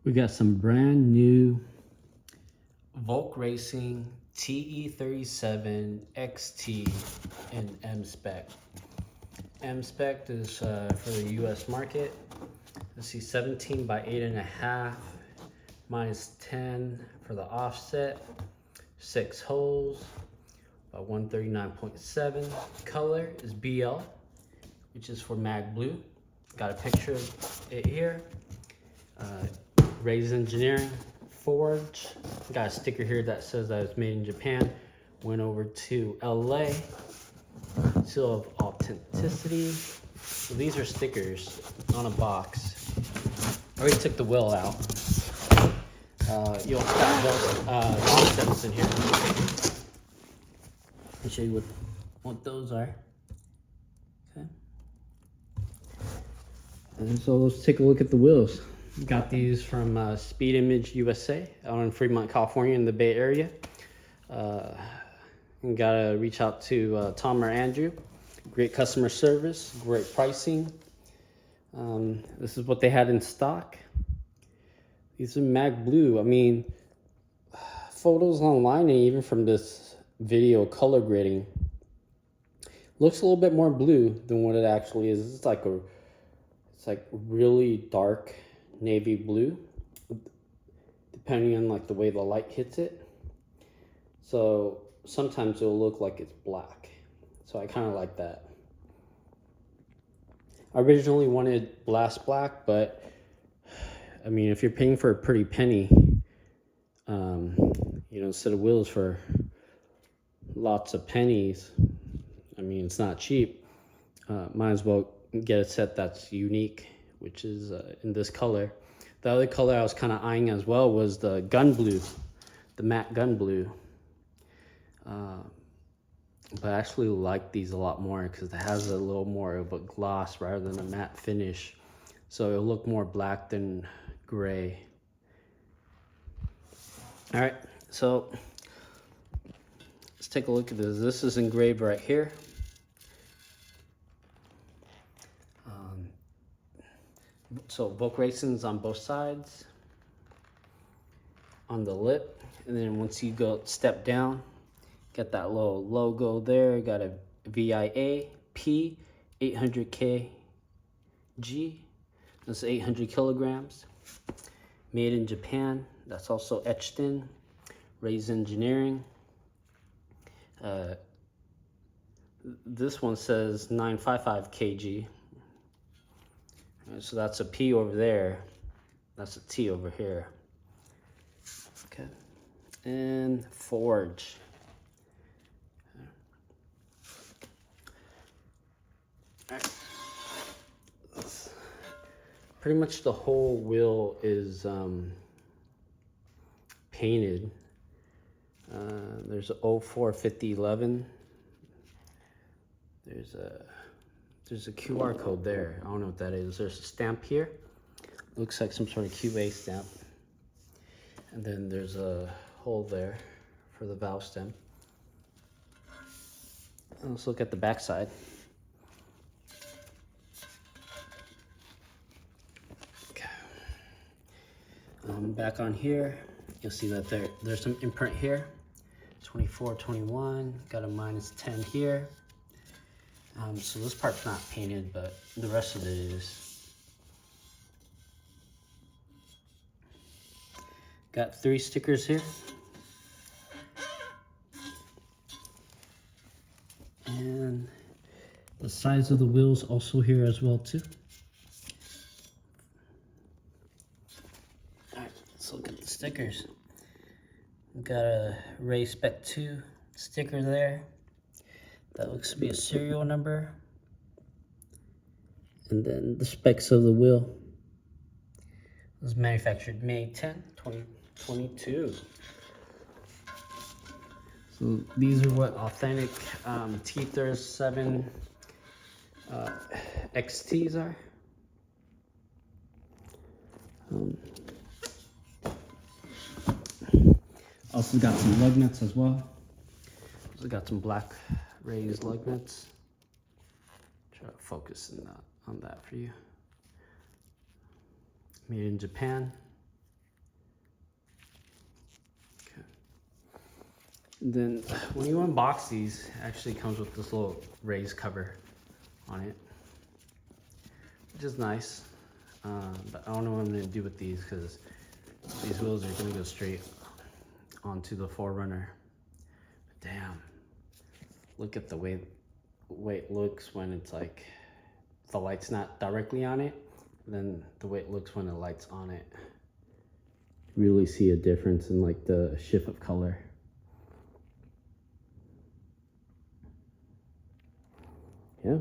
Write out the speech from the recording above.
We got some brand new Volk Racing TE37XT in M-SPEC. M-SPEC is for the US market. Let's see, 17 by 8.5, minus 10 for the offset, 6 holes, 139.7. Color is BL, which is for mag blue. Got a picture of it here. Raise Engineering, Forge. Got a sticker here that says that it's made in Japan. Went over to LA. Seal of authenticity. So these are stickers on a box. I already took the wheel out. You'll have those long stems in here. I'll show you what those are. Okay. And so let's take a look at the wheels. Got these from Speed Image USA out in Fremont, California in the Bay Area. And gotta reach out to Tom or Andrew. Great customer service, great pricing. This is what they had in stock. These are mag blue. I mean, photos online and even from this video color grading looks a little bit more blue than what it actually is. It's like really dark navy blue, depending on like the way the light hits it. So sometimes it'll look like it's black. So I kind of like that. I originally wanted blast black, but I mean, if you're paying for a pretty penny, you know, instead of wheels for lots of pennies, I mean, it's not cheap. Might as well get a set that's unique, which is in this color. The other color I was kind of eyeing as well was the gun blue, the matte gun blue. But I actually like these a lot more because it has a little more of a gloss rather than a matte finish. So it'll look more black than gray. All right, so let's take a look at this. This is engraved right here. So Volk Racing's on both sides, on the lip, and then once you go step down, got that little logo there. Got a VIA P 800 kg. That's 800 kilograms. Made in Japan. That's also etched in. Raise Engineering. This one says 955 kg. So that's a P over there. That's a T over here. Okay. And Forge. All right. Pretty much the whole wheel is painted. There's a 045011. There's a QR code there. I don't know what that is. There's a stamp here. Looks like some sort of QA stamp. And then there's a hole there for the valve stem. And let's look at the back side. Okay. Back on here, you'll see that there's some imprint here. 24, 21, got a minus 10 here. So this part's not painted, but the rest of it is. Got 3 stickers here. And the size of the wheels also here as well too. All right, let's look at the stickers. We've got a Ray Spec 2 sticker there. That looks to be a serial number. And then the specs of the wheel. It was manufactured May 10, 2022. So these are what authentic T37 XTs are. Also got some lug nuts as well. Also got some black raised lug nuts. Try to focus on that for you. Made in Japan. Then when you unbox these, it actually comes with this little raised cover on it, which is nice. But I don't know what I'm gonna do with these because these wheels are gonna go straight onto the 4Runner. Damn, look at the way it looks when it's like the light's not directly on it, then the way it looks when the light's on it. You really see a difference in like the shift of color. Yeah.